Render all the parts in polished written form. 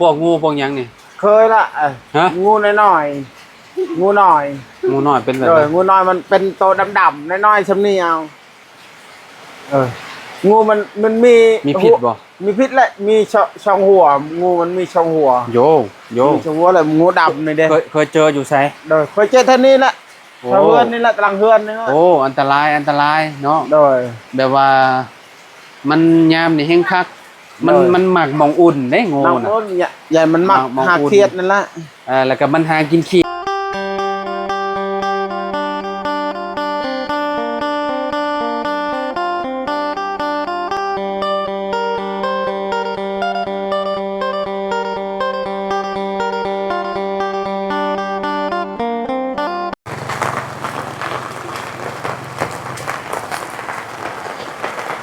พวกงูพวกยังนี่เคยละฮะงูน้อยงูน้อยงูน้อยเป็นแบบงูน้อยมันเป็นตัวดำๆน้อยๆชำนี่เอางูมันมีพิษบ่มีพิษและมีช่องหัวงูมันมีช่องหัวโยมีช่องหัวเลยงูดำนี่เด้เคยเจออยู่ใช่โดยเคยเจอท่านี้แหละเฮือนนี่แหละกลางเฮือนนี่โอ้อันตรายเนาะโดยแบบว่ามันยามนี่แห้งคักมันหมักมองอุ่นได้งูน่ะใหญ่มันหมักหาเครียดนั่นแหละแล้วก็มันหากินขี้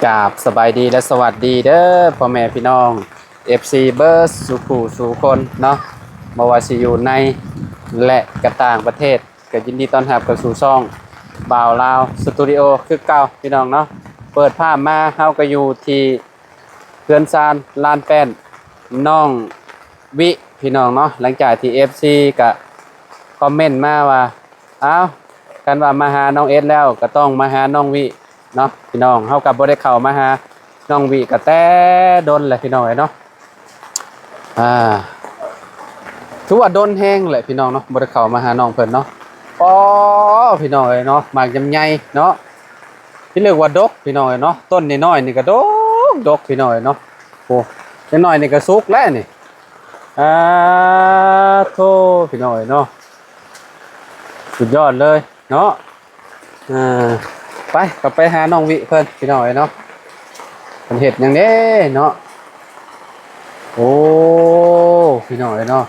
กราบสบายดีและสวัสดีเด้อพ่อแม่พี่น้อง FC เบิร์สสุขูสู่คนเนาะบ่ว่าสิอยู่ในและกระต่างประเทศก็ยินดีต้อนรับเข้าสู่ช่องบ่าวลาวสตูดิโอคือเก่าพี่น้องเนาะเปิดภาพมาเฮาก็อยู่ที่เขื่อนซานลานแป้นน้องวิพี่น้องเนาะหลังจากที่ FC ก็คอมเมนต์มาว่าอ้าวกันว่ามาหาน้องเอสแล้วก็ต้องมาหาน้องวิเนาะพี่น้องเฮากับบ่ได้เข้ามาหาน้องวิก็แต่ดนแหละพี่น้องเนาะถือว่าดนแห้งแหละพี่น้องเนาะบ่ได้เข้ามาหาน้องเพิ่นเนาะอ๋อพี่น้องเนาะหมากยำใหญ่เนาะที่เรียกว่าดกพี่น้องเนาะต้นน้อยๆนี่ก็ดกพี่น้องเนาะโอ้น้อยๆนี่ก็สุกแล้วนี่โธ่พี่น้องเนาะสุดยอดเลยเนาะไปกลับไปหาน้องวิเพิ่นพี่น้องเนาะมันเห็ดอย่างนี้เนาะโอ้พี่น้องเนาะ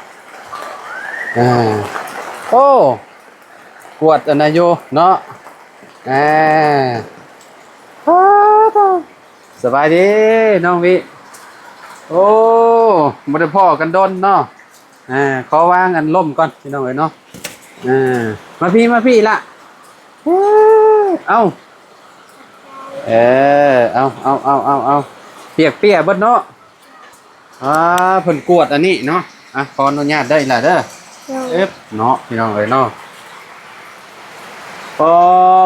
โอ้กวดอันนายโยเนาะสบายดีน้องวิโอ้บ่ได้พ่อกันดนเนาะขอวางอันล่มก่อนพี่น้องเนาะมาพี่ละเอาเอาเปียกเบิดเนาะเพิ่นกวดอันนี้เนาะขออนุญาตได้ล่ะเด้อเนาะพี่น้องเนาะพอ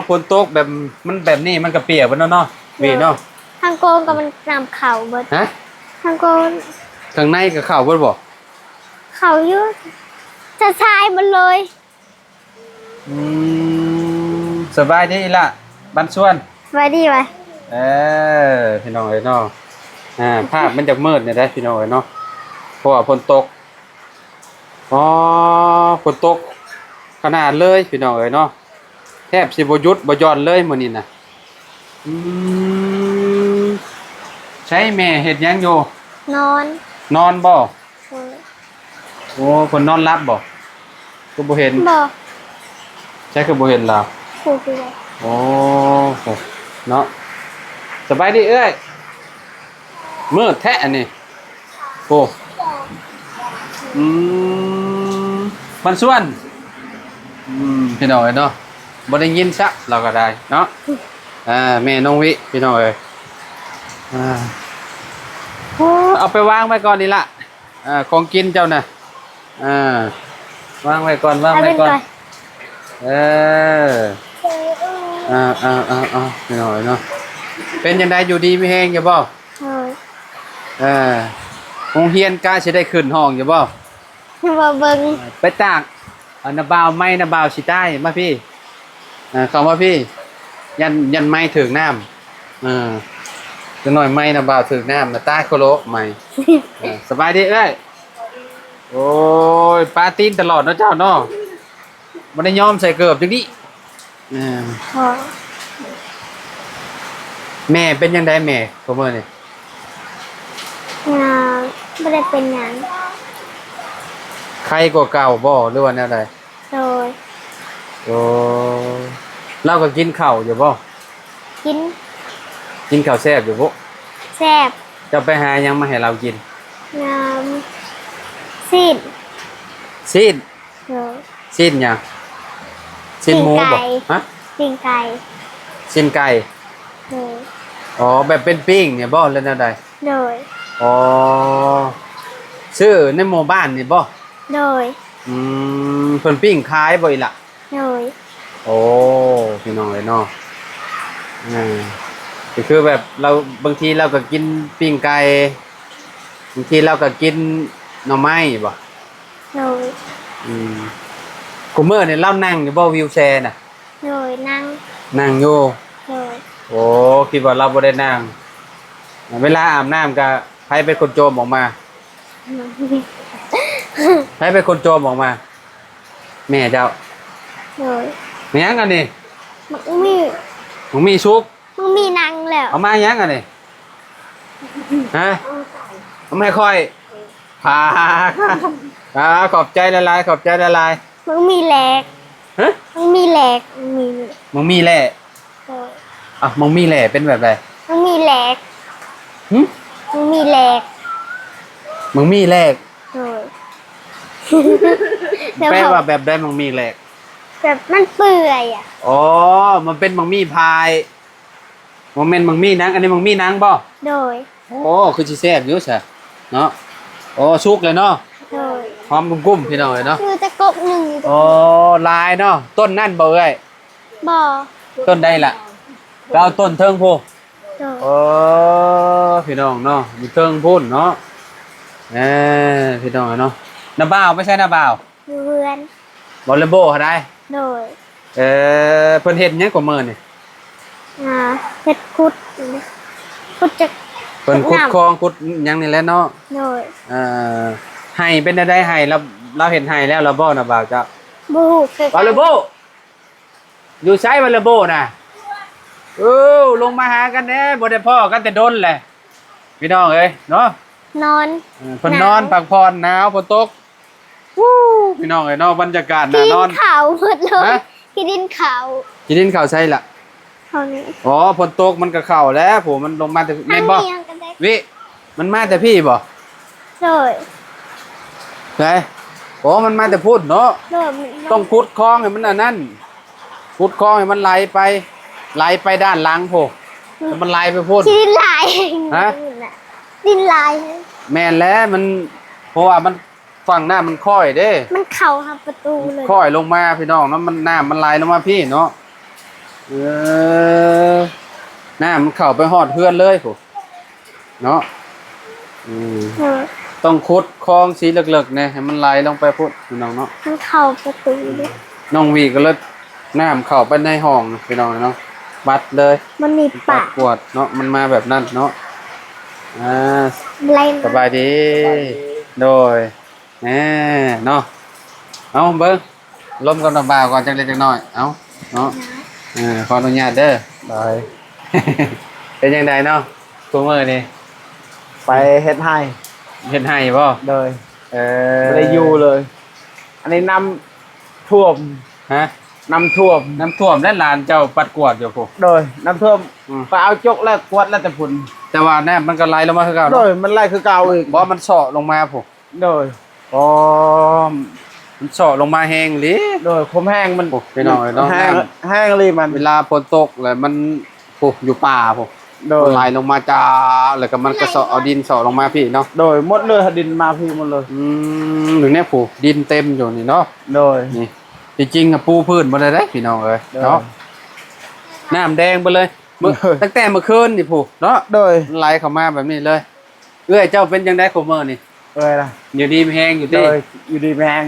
ฝนตกแบบมันแบบนี้มันก็เปียกเบิดเนาะวีเนาะทางโกนกับมันนำเข่าเบิดฮะทางโกนข้างในก็เข่าเบิดบ่เข่าเยอะจะชายมันเลยสบายดีล่ะบ้านสวนไว้ดีไว้พี่น้องเนาะภาพมันจะมืดเนี่ยได้พี่น้องเนาะเพราะว่าฝนตกฝนตกขนาดเลยพี่น้องเนาะแทบสิบ่หยุดบ่หย่อนเลยมื้อนี้น่ะใช้แม่เฮ็ดหยังอยู่นอนบ่โอ้คนนอนรับบ่ก็บ่เห็นบ่ใช่คือบ่เห็นล่ะโอ้เนาะสบายดีเอ้ยมืดแท้อันนี้โอ้มันส่วนพี่น้องเนาะบ่ได้ยินซะเราก็ได้เนาะแม่น้องวิพี่น้องเอ้ยเอาไปวางไว้ก่อนนี่ล่ะของกินเจ้าน่ะวางไว้ก่อนพี่น้องเนาะเป็นยังไงอยู่ดีไม่แห้งอยู่บ่โรงเรียนกาสิได้ขึ้นห้องอยู่บ่มาเบิ่งไปตากนาบ่าวไม้นาบ่าวสิใต้มาพี่เข้ามาพี่ยันไม้ถึงน้ำจังหน่อยไม้นาบ่าวถึงน้ำใต้โคโลไม้สบายดีเอ้ยโอ้ยปาตีนตลอดเนาะเจ้าเนาะบ่ได้ยอมใส่เกือบจังนี้แม่เป็นยังไงแม่ผมว่านี่ไม่ได้เป็นหยังใครกว่าเก่าบ่หรือว่าอะไรโดยโอ้เราก็กินข้าวอยู่บ่กินข้าวแซ่บอยู่บ่แซ่บจะไปหายังมาให้เรากินซีดยังซีดหมูบ่ฮะซีดไก่อ๋อแบบเป็นปิ้งเนี่ยบ่เล่นอะไรโดยอ๋อ ซื้อในหมู่บ้านนี่บ่ โดย เพิ่นปิ้งขายบ่อีหล่ะ โดย โอ้พี่น้องเอ้ยเนาะก็คือแบบเราบางทีเราก็กินปิ้งไก่บางทีเราก็กินหน่อไม้บ่ โดย กูมื้อนี่เรานั่งอยู่บ่วีลแชร์น่ะ โดยนั่ง นั่งอยู่ โดย โอ้คิดว่าเราบ่ได้นั่งเวลาอาบน้ำก็ใครเป็นคนโจมออกมาใครเป็นคนโจมออกมา แม่เจ้า โดย แม่ยังกันนี่ มันมี มึงมีชุบ มันมีนั่งแล้ว เอามายังกันนี่ฮะเอาไม่ค่อยพาขอบใจละลายขอบใจละลาย มันมีแหลก ฮะ มันมีแหลกมันมี มึงมีแหล่ โดย อ่ะมึงมีแหล่เป็นแบบไร มันมีแหลก หึ มันมีแหลก มึงมีแหลก โดย แปลว่าแบบใดมึงมีแหลก แบบมันเปื่อยอ่ะ อ๋อมันเป็นมึงมีพายโมเมนต์มึงมีนังอันนี้มึงมีนังบ่ โดย โอ้คือสิแซ่บอยู่ซะเนาะโอ้สุกเลยเนาะ โดย หอมกุ้มๆพี่น้องเอ้ยเนาะ คือจะกบหนึ่ง โอ้ลายเนาะต้นนั่นบ่เอ้ย บ่อ ต้นใดล่ะก็เอาต้นเทิงพู โดย โอ้พี่น้องเนาะอยู่เทิงพุ่นเนาะพี่น้องเนาะน้าบ่าวไม่ใช่น้าบ่าว อยู่เรือน บอลเลย์โบเขาได้ โดย เพิ่นเฮ็ดหยังกว่ามื้อนี่ เห็ดคุดคุดจะ เพิ่นขุดคลองขุดหยังนี่แหละเนาะ โดย ให้เป็นได้ให้เราเห็นให้แล้วเราบ่น่ะบ่าวจ้ะ บูคือบ อลเลย์โบอยู่ใช้บอลเลย์โบน่ะลงมาหากันแน่บ่ได้พ้อกันแต่ดนแหละพี่น้องเอ้ยเนาะ นอน เพิ่นนอนพักผ่อนหนาวฝนตกวู้พี่น้องเอ้ยเนาะบรรยากาศน่านอน กินเขาหมดเลย ฮะ กินดินเขา กินดินข้าวใช่ล่ะ เขานี้ อ๋อฝนตกมันก็เข้าแล้วผมมันลงมาแต่แม่นบ่ อัยังกันได้ วิมันมาแต่พี่บ่ โดย ไงโอ้มันมาแต่พูดเนาะ โดย ต้องขุดคลองให้มันอันนั้นขุดคลองให้มันไหลไปด้านหลังโพแล้วมันไหลไปพูด ที่ดินลาย ฮะ ดินลาย แม่นแล้วมันเพราะว่ามันฝั่งหน้ามันค่อยเด้ มันเข่าทางประตูเลย ค่อยลงมาพี่น้องเนาะมันน้ำมันไหลลงมาพี่เนาะน้ำมันเข้าไปหอดเพื่อนเลยโพเนาะ เออ ต้องขุดคลองสีเหลือกๆเนี่ยให้มันไหลลงไปพูดพี่น้องเนาะ มันเข่าประตูเลย น้องวีก็เลยน้ำเข้าไปในห้องพี่น้องเนาะบัดเลย มันมี ปา ปาก กปวดเนาะมันมาแบบนั้นเนาะอะไร สบายดีโดยเนาะเอาเบิ้งล้มกันบ่าวก่อนจังเล็กจังน้อยเอาเนาะขออนุญาตเด้อได้ เป็นยังไงเนาะตัวมือนี่ ไปเฮ็ดให้ เห็นให้บ่ เลย เออ ไม่ได้อยู่เลย อันนี้น้ำท่วม ฮะ น้ำท่วม น้ำท่วมและลานเจ้าปัดกวาดอยู่พวก โดยน้ำท่วม อืม ไปเอาจกแล้วกวาดแล้วแต่ผุน แต่ว่าแน่มันก็ไหลลงมาคือเก่า โด เนาะ ยมันไล่คือเก่าอีก บ่มันเสาะลงมาพวก โดย อ๋อมันเสาะลงมาแห้งหลิ โดยคมแห้งมัน โอ้พี่น้องเอ้ยเนาะ แห้งแห้งเลยมัน เวลาฝนตกเลยมันโอ้อยู่ป่าพวก โดย ไหลลงมาจ้าแล้วก็มันก็เสาะเอาดินเสาะลงมาพี่เนาะ โดยหมดเลยดินมาพี่หมดเลย หนึ่งเนี่ยผูดินเต็มอยู่นี่เนาะ โดย นี่จริงๆอะปูพื้นบ่ได้เด้พี่น้องเอ้ยเนาะน้ำแดงไปเลยตั้งแต่เมื่อคืนนี่ผูเนาะ โดย ไหลเข้ามาแบบนี้เลยเอ้ยเจ้าเป็นจังได๋โคเมอร์นี่ เอ้ยล่ะ อยู่ดีมีแฮงอยู่ โด ติ ยอยู่ดีแมง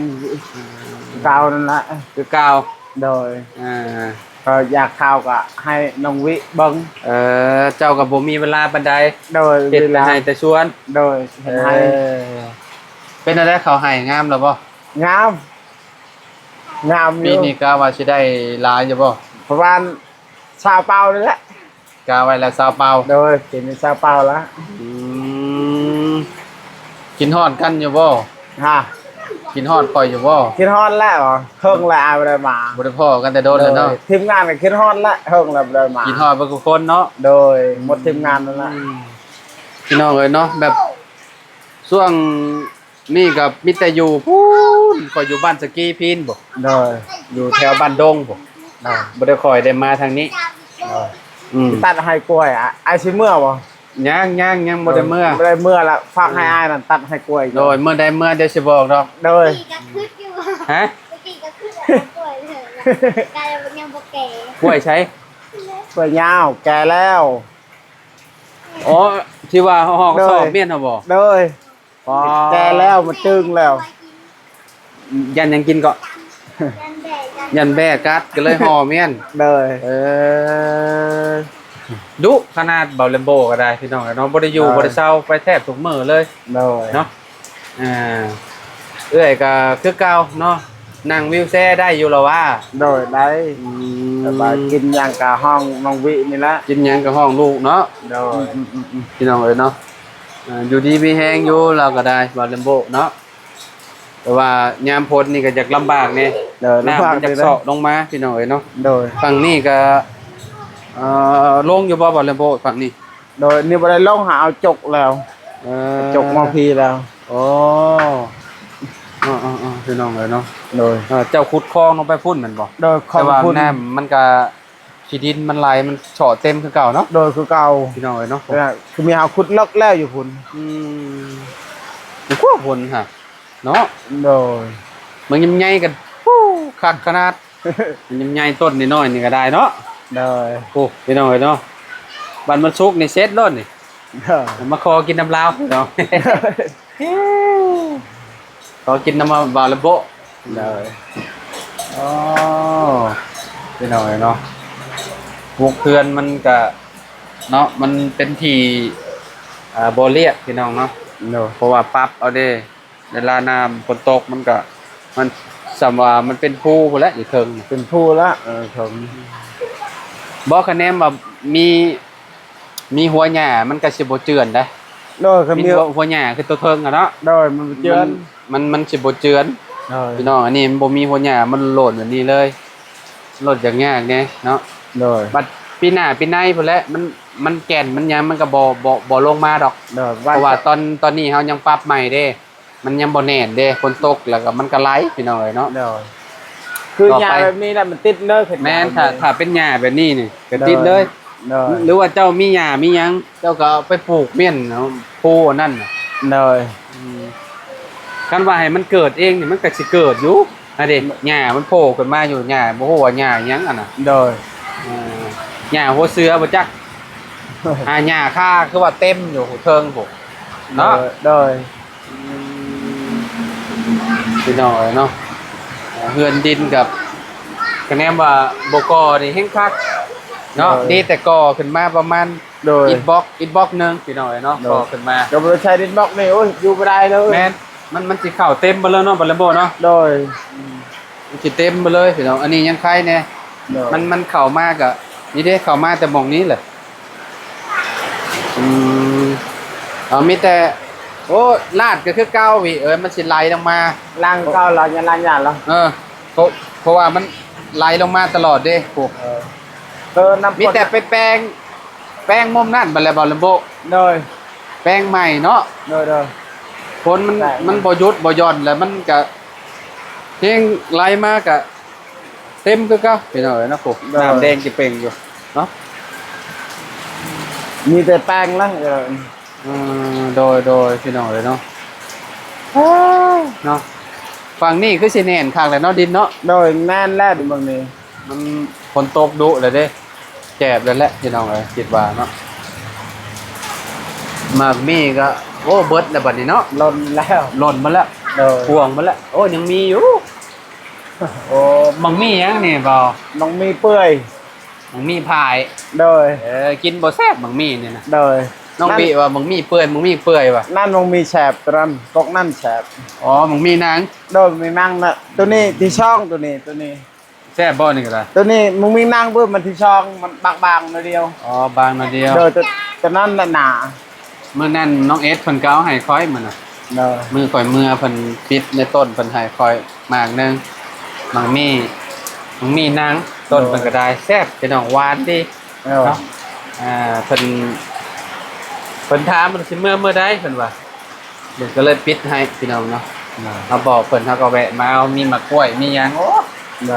เก่านั่นละ คือเก่า โดย อ่า ก็อยากข่าวก็ให้น้องวิเบิ้ง เจ้าก็บ่มีเวลาปานใด โดย เฮ็ด เวลา ให้แต่ชวน โดยเห็นให้ เป็นอะไรเขาให้งามแล้วบ่ งามงามอ ปี ยู่ นี้กะว่าสิได้หลายอยู่บ่ ประมาณชาวเปาเลยแหละ กะไว้แล้วซาวเปา โดยกินชาวเปาแล้ว อืมกินฮอดกันอยู่บ่ ฮะ กินฮอดข่อยอยู่บ่ คิดฮอดแล้วเหรอเฮิงแล้วเอาไปเลยมา บ่ได้พ้อกันแต่โดนแล้วเนาะ ทีมงานก็คิดฮอดแล้วเฮิงแล้วเลยมา กินฮอดเบ่ทุกคนเนาะ โดยหมดทีมงานนั่นแหละ พี่น้องเอ้ยเนาะแบบช่วงนี้ก็มีแต่อยู่พู้นข่อยอยู่บ้านสกีพีนบ่ โดย อยู่แถวบ้านดงบ่ โดย บ่ได้ค่อยได้มาทางนี้ โดย อืม ตัดให้กล้วยอ่ะไอชิเมื่อบ่ ยังบ่ได้เมื่อ บ่ได้เมื่อละฝากให้อ้ายนั่นตัดให้กล้วย โดยเมื่อใดเมื่อเดี๋ยวสิบอกดอก โดย กี่ก็ขึ้นอยู่ ฮะ กี่ก็ขึ้นแล้วป่วยเลยกลายเป็นยังบ่แก่ กล้วยใช้ กล้วยยาวแก่แล้ว อ๋อที่ว่าเฮาฮ้อง โดย สอบเมียนเฮาบ่ โดย อ๋อ แก่แล้วมันตึงแล้ว ยันยังกินก็ ยันแดด ยันแบกัดก็เลยห่อเมียน โดย เออดุขนาดเบาเลมโบก็ได้พี่น้องเนาะบ่ได้อยู่บ่ได้เศร้าไปแทบทุกมื้อเลย โดย เนาะเอื้อยก็คือเก่าเนาะนั่งวิวแซ่ได้อยู่แล้วว่า โดยได้สบายกินอย่างกะห้องน้องวินี่ละ กินหยังกับห้องลูกเนาะ โดย พี่น้องเอ้ยเนาะอยู่ดีมีแฮงอยู่เราก็ได้เบาเลมโบเนาะแต่ว่ายามพ้นนี่ก็อยากลำบากแน่ โดย น้ำมันจากเสาะลงมาพี่น้องเอ้ยเนาะ โดย ฝั่งนี้ก็ลงอยู่บ่เบาเลมโบฝั่งนี้ โดยนี่บ่ได้ลงหาเอาจกแล้ว จกมาพีแล้ว โอ้พี่น้องเลยเนาะ โดย เจ้าขุดคลองลงไปพุ่นแมันบ่ โดยขอ แต่ บ ว่า คุณ น้ำมันก็ขี้ดินมันไหลมันเฉาะเต็มคือเก่าเนาะ โดยคือเก่า พี่น้องเลยเนาะ คือมีหาขุดลอกแล้วอยู่คุณ มันกว่าพุ่นฮะเนาะ โดย มันยังใหญ่กันฟู้คักขนาดมันยังใหญ่ต้นน้อยๆนี่ก็ได้เนาะ โดย โอ้พี่น้องเลยเนาะบัดมันสุกนี่เสร็จแล้วนี่ โดย มาขอกินน้ำลาวพี่น้อง ขอกินน้ำบาลโบ โดย อ๋อพี่น้อยเนาะพวกเพื่อนมันก็เนาะมันเป็นที่บ่เรียบพี่น้องเนาะ โดย เพราะว่าปรับเอาเด้เวลาน้ำฝนตกมันก็มันสำว่ามันเป็นภูพุ่นแหละอยู่เทิง เป็นผู้ละผม บ่คะแนนว่ามีหัวหญ้ามันก็สิบ่เจือนได้ โดยเขา มี มี หัวหญ้าคือตัวเทิงอะเนาะ โดยมันเจือน มันสิบ่เจือน โดย พี่น้องอันนี้มันบ่มีหัวหญ้ามันโหล่นแบบนี้เลยโหล่นอย่างยากแน่เนาะ โดย บัดปีหน้าปีในพุ่นแหละมันแก่นมันยังมันก็บ่ลงมาดอก โดย เพราะว่าตอนนี้เฮายังปรับใหม่เด้ มันยังบ่แน่นเด้ฝนตกแล้วก็มันก็ไหลพี่น้องเอ้ยเนาะ โดยคือ ต่อไป ยาแบบนี้แหละมันติดเลยเห็ แม่นถ้าเป็นหญ้าแบบนี้นี่ก็ติดเลย โดย หรือว่าเจ้ามีหญ้ามีหยังเจ้าก็เอาไปปลูกเม่นเนาะโพอันนั่นน่ะ โดย คันว่าให้มันเกิดเองนี่มันก็สิเกิดอยู่อะเด้หญ้ามันโผล่ขึ้นมาอยู่หญ้าบ่ฮู้ว่าหญ้าหยังอันน่ะ โดย หญ้าหัวเสือบ่จักหญ้าค่าคือว่าเต็มอยู่เทิงพวกเนาะ โดย พี่น้อยเนาะเฮือนดินกับคะแนนว่าบกอนี่แห้งคักเนาะดีแต่ก่อขึ้นมาประมาณ โดย อิฐบล็อกนึงพี่น้อยเนาะก่อขึ้นมา กับบริษัทดินบล็อกนี่โอ้ยอยู่ไม่ได้เลย แม่นมันสิเข้าเต็มไปแล้วเนาะบัลลัมโบเนาะ โดย มันสิเต็มไปเลยพี่น้องอันนี้ยังใครแน่ โดย มันเข้ามากะนี่เด้เข้ามาแต่หม่องนี้แหละมีแต่โอ้ลาดก็คือเก้าวิมันสิไหลลงมา ล่างเก้าเราอย่าล่างหยาดเรา เพราะว่ามันไหลลงมาตลอดเด้พวก น้ำ มีแต่ไปแป้งมุมนั่นบัลลัมโบ โดย แป้งใหม่เนาะ โดยโดย ฝนมัน ใช่ มันบ่หยุดบ่หย่อนแล้วมันก็เพียงไหลมากะเต็มคือเก่าพี่น้องเอ้ยนะพวกน้ำแดงจิเป่งอยู่เนาะ มีแต่แป้งละ โดยพี่น้องเลยเนาะเนาะฝั่งนี้คือสิแน่นคักเลยเนาะดินเนาะ โดยแน่นแล้วดิบางนี้ มันฝนตกดุเลยเด้แจบแล้วแหละพี่น้องเอ้ยคิดว่าเนาะหมากมีก็โอ้เบิดแล้วบัดนี้เนาะ ล้นแล้ว หล่นมาแล้ว โดย พวงมาแล้วโอ้ยังมีอยู่โอ้บังมีหยังนี่บ่ น้องมีเปื่อย บังมีพาย โดย กินบ่แซ่บบังมีนี่นะ โดย น้องบีว่าบังมีเปื่อยบังมีเปื่อยว่ะ นั่นน้องมีแฉบตรันตกนั่นแฉบ อ๋อบังมีนาง โดยมีนั่งนะตัวนี้ที่ช่องตัวนี้ แซ่บบ่นี่ก็ได้ ตัวนี้มึงมีนั่งเพื่อมันที่ช่องมันบางๆหน่อยเดียว อ๋อบางนาเดียว โดยตัวนั้นน่ะหนา มื้อนั้นน้องเอสเพิ่นก็เอาให้ค่อยมื้อน่ะ โดย มือข่อยมือเพิ่นปิดในต้นเพิ่นให้ค่อยมากหนึงบังมีนางต้นเพิ่นก็ได้แซ่บเป็นน้องหวานดี โดย เนาะเพิ่นถามมันสิเมื่อใดเพิ่นว่าเพิ่นก็เลยปิดให้พี่น้องเนาะเราบอกเพิ่นเฮาก็แวะมาเอามีมะกล้วยมีหยังโอ้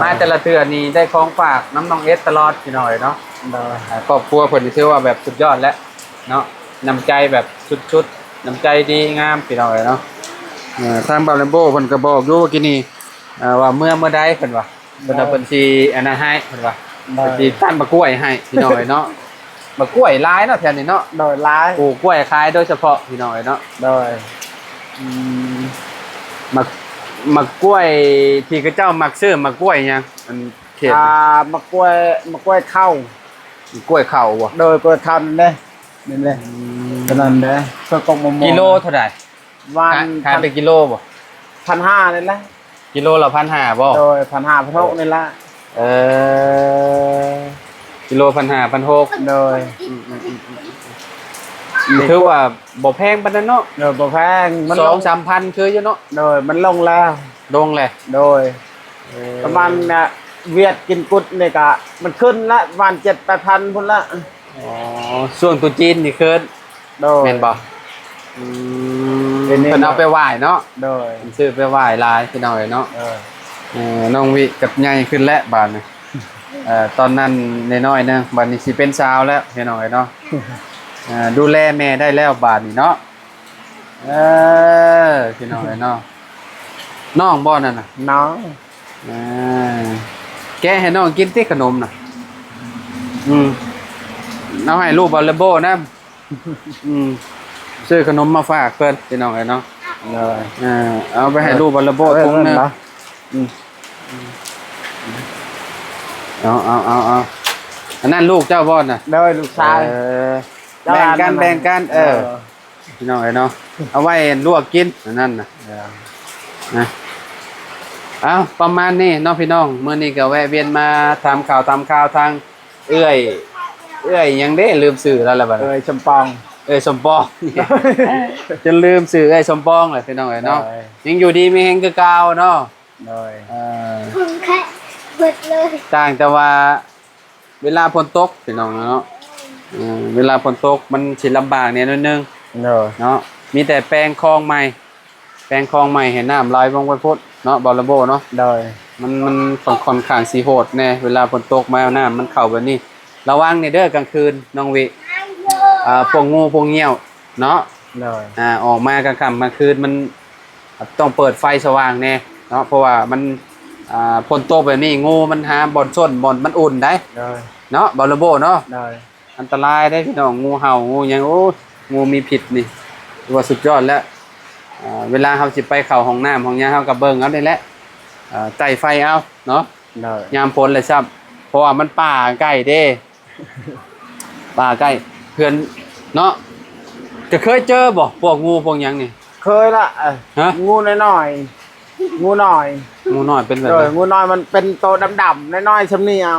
มาแต่ละเทื่อนี่ได้ของฝากน้ำน้องเอสตลอดพี่น้อยเนาะ โดย ครอบครัวเพิ่นนี่ถือว่าแบบสุดยอดแล้วเนาะ น้ำใจแบบชุดๆน้ำใจดีงามพี่น้องเอ้ยเนาะทางบาลัมโบเพิ่นก็บอกอยู่ว่ากินนี่ว่าเมื่อใดเพิ่นว่าเพิ่นเอาเพิ่นสิอันนั้นให้เพิ่นว่าเพิ่นสิตั้นมะกล้วยให้พี่น้องเอ้ยเนาะมะกล้วยหลายเนาะแถวนี้เนาะ โดยร้าย ปลูกกล้วยขายโดยเฉพาะพี่น้องเอ้ยเนาะ โดย มะกล้วยที่เขาเจ้ามักซื้อมะกล้วยหยังอันเขต มะกล้วยเข้าก ล้วยเข่าบ่ โดยกล้วยคันเด้นี่เลยขนาดเด้เพื่อกงมม กิโลเท่าไหร่ วัน ขายเป็นกิโลบ่ 1,500นี่แหละ กิโลละ1,500บ่ โดย1,500นี่ละ เออกิโล1,500 โดย 1,600ถือว่าบ่แพงปานนั้นเนาะ โดยบ่แพงมันลง 2-3,000คืออยู่เนาะ โดยมันลงแล้ว ดงแหละ โดยประมาณเนี่ยเวียดกินกุดนี่ก็มันขึ้นละประมาณ7-8,000พุ่นละ อ๋อช่วงตรุษจีนนี่คือ โดย แม่นบ่ เป็นนี่ เพิ่นเอาไปไหว้เนาะ โดย เพิ่นซื้อไปไหว้หลายพี่น้องเอ้ยเนาะ น้องวิกับใหญ่ขึ้นแล้วบาดนี้ตอนนั้นน้อยๆนึงบาดนี้สิเป็นสาวแล้วพี่น้องเอ้ยเนาะดูแลแม่ได้แล้วบาดนี้เนาะพี่น้องเอ้ยเนาะน้องบ่นั่นน่ะ น้อง แกะให้น้องกินติขนมน่ะเอาให้ลูกบอลเลโบนะซื้อขนมมาฝากเพิ่นพี่น้องเอ้ยเนาะ เลย เอาไปให้ลูกบอลเลโบถุงนึงเอาอันนั้นลูกเจ้าบ่น่ะ โดยลูกชาย แบ่งกันพี่น้องเอ้ยเนาะเอาไว้ลวกกินอันนั้นน่ะนะเอาประมาณนี้เนาะพี่น้องมื้อนี้ก็แวะเวียนมาทำข่าวทางเอื้อยยังเด้ลืมชื่อแล้วล่ะบัด ชมปอง สมปองจะลืมชื่อสมปองเลยพี่น้องเอ้ยเนาะยังอยู่ดีมีแฮงคือเก่าเนาะ โดย ผมแค่เบิดเลย ต่างแต่ว่าเวลาฝนตกพี่น้องเนาะเวลาฝนตกมันสิลำบากเนี่ยนิดนึง โดย เนาะมีแต่แปลงคลองใหม่เห็นน้ำไหลลงไปพุดเนาะบอลโบเนาะ โดย มันค่อนข้างสีโหดแน่เวลาฝนตกมาน้ำมันเข้าแบบนี้ระวังในเด้อกลางคืนน้องวิพวกงูพวกเงี้ยวเนาะ โดย ออกมากลางค่ำกลางคืนมันต้องเปิดไฟสว่างแน่เนาะเพราะว่ามันฝนตกแบบนี้งูมันหาบ่อนส้นบ่อนมันอุ่นได้ โดย เนาะบอลโบเนาะ โดย อันตรายได้พี่น้องงูเห่างูหยังโอ้งูมีพิษนี่ว่าสุดยอดแล้วเวลาเฮาสิไปเข้าห้องน้ำห้องยาเฮาก็เบิ่งเอาได้แหละใจไฟเอาเนาะ โดย ยามฝนเลยซับเพราะว่ามันป่าใกล้เด้ ป่าใกล้เพื่อนเนาะจะเคยเจอบ่พวกงูพวกหยังนี่ เคยละ ฮะ งูน้อยๆงูน้อย งูน้อยเป็นแบบ โด ไห ย น งูน้อยมันเป็นโตดำๆน้อยๆชำนี่เอา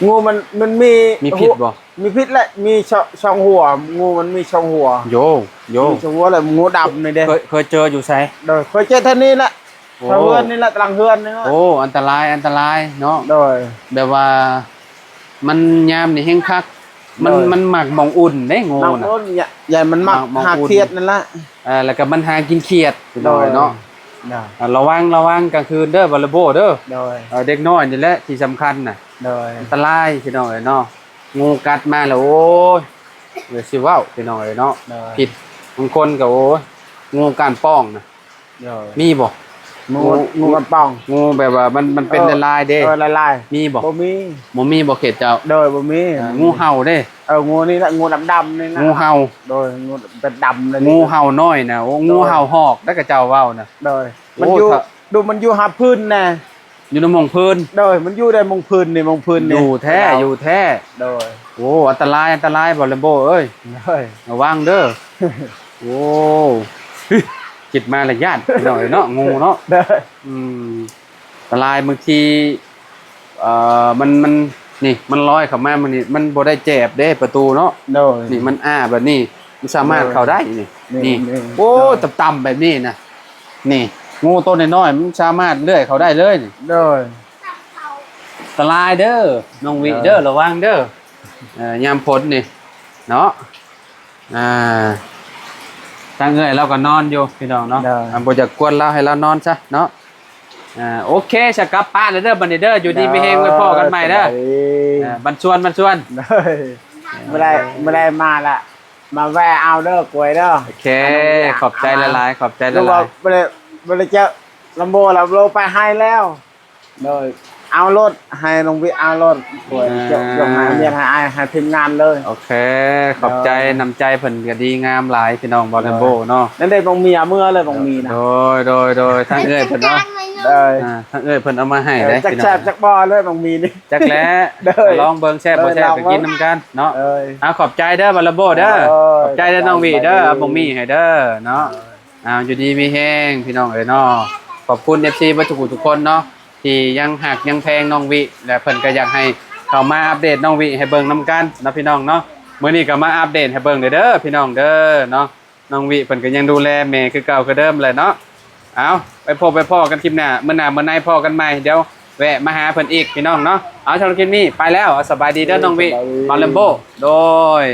งูมันมี มีพิษบ่ มีพิษและมีช่องหัวงูมันมีช่องหัว โยโย มีช่องหัวเลยงูดำนี่เด้ เคยเจออยู่ไส โดยเคยเจอเท่านี้ละ โอ้ เฮือนนี่ละตรังเฮือนนี่ละ โอ้อันตรายเนาะ โดย แบบว่ามันยามนี่แฮงคักมัน โดย มันหมักหมองอุ่นได้งู น้อง น่ะ โน้นใหญ่มันมัก มอง หา อุ่น เครียดนั่นละ แล้วก็มันหากินเขียดพี่น้อยเนาะ โดย ระวังกลางคืนเด้อบอลโบเด้อ โดย เด็กน้อยนี่แหละที่สำคัญน่ะ โดย อันตรายพี่น้อยเนาะงูกัดมาแล้วโอ้ยเดี๋ยวสิเว้าพี่น้อยเนาะ โดย ผิดบางคนก็โอ้ยงูการป้องน่ะ โดย มีบ่ งูกระป๋อง งูแบบว่ามันเป็นลายๆเด้ ลาย มีบ่ บ่มี บ่มีบ่เขตเจ้า โดยบ่มี งูเห่าเด้ งูนี่ละงูดำๆนี่นะ งูเห่า โดยงูเป็นดำเลย งูเห่าน้อยน่ะโอ้งูเห่าหอกแล้วก็เจ้าเว้าน่ะ โดยมัน โอ้ อยู่ ถ้า ดูมันอยู่หาพื้นแน่ อยู่ในหม่องพื้น โดยมันอยู่ได้มงพื้นนี่มงพื้น อ นี่ ยู่แท้อยู่แท้ โดย โอ้อันตรายบอลโบเอ้ย โดย ระวังเด้อ โอ้จิตมาละย่านไปหน่อยเนาะงูเนาะ โดย อันตรายบางทีมันนี่มันลอยเข้ามามันนี่มันบ่ได้แจบเด้ประตูเนาะ โดย นี่มันแบบนี้มันสามารถเข้าได้นี่ นี่ นี่โอ้ต่ำๆแบบนี้นะนี่งูตัวน้อยๆมันสามารถเลื้อยเข้าได้เลยนี่ โดย อันตรายเด้อน้องวิเด้อระวังเด้อยามฝนนี่เนาะตั้งเงยเราก็นอนอยู่พี่น้องเนาะบ่จะกวนเราให้เรานอนซะเนาะโอเคจะกลับบ้านแล้วเด้อบัดนี้เด้ออยู่ดีมีแฮงไว้พ่อกันใหม่เด้อบันชวน โดย ไม่ได้มาละมาแวะเอาเด้อกล้วยเด้อ โอเคขอบใจละลายขอบใจละ ลูก ลา ว่าย ไม่ได้เจอลำโบเราโลไปให้แล้วโดยเอารถให้น้องวิเอารถกล้วยจงหาเมียให้ทีมงานเลย โอเคขอบใจนำใจเพิ่นก็ดีงามหลายพี่น้องบอลเลมโบเนาะ นั่นได้บางเมียเมื่อเลยบางมีนะ โดยทั้งเอ้ยเพิ่นเนาะ เลย ทั้งเอ้ยเพิ่นเอามาให้ได้ จัก พี่น้อ แซ่ ง บจักบ่อเลยบางมีนี่ จักแล้ เด้อ ลองเบิ่งแซ่บบ่แซ่บก็กินนํกันเนาะ เอ้ย ขอบใจเด้อบอลเลมโบเด้อ เอ้ย ขอบใจเด้อน้องวีเด้อเอาบ่มีให้เด้อเนาะอยู่ดีมีแฮงพี่น้องเอ้ยเนาะขอบคุณ FC บ่ทุกคนเนาะที่ยังหักยังแพงน้องวิและเพิ่นก็อยากให้เข้ามาอัปเดตน้องวิให้เบิ่งนํกันเนาะพี่น้องเนาะมื้อนี้ก็มาอัปเดตให้เบิ่งเด้อพี่น้องเด้อเนาะน้องวิเพิ่นก็ยังดูแลแม่คือเก่าคือเดิมแหละเนาะเอาไปพบไปพ้อกันคลิปหน้ามื้อหน้ามื้อในพ้อกันใหม่เดี๋ยวแวะมาหาเพิ่นอีกพี่น้องเนาะเอาสำหรับคลิปนี้ไปแล้วสบายดีเด้อน้องวิบอลเลมโบโดย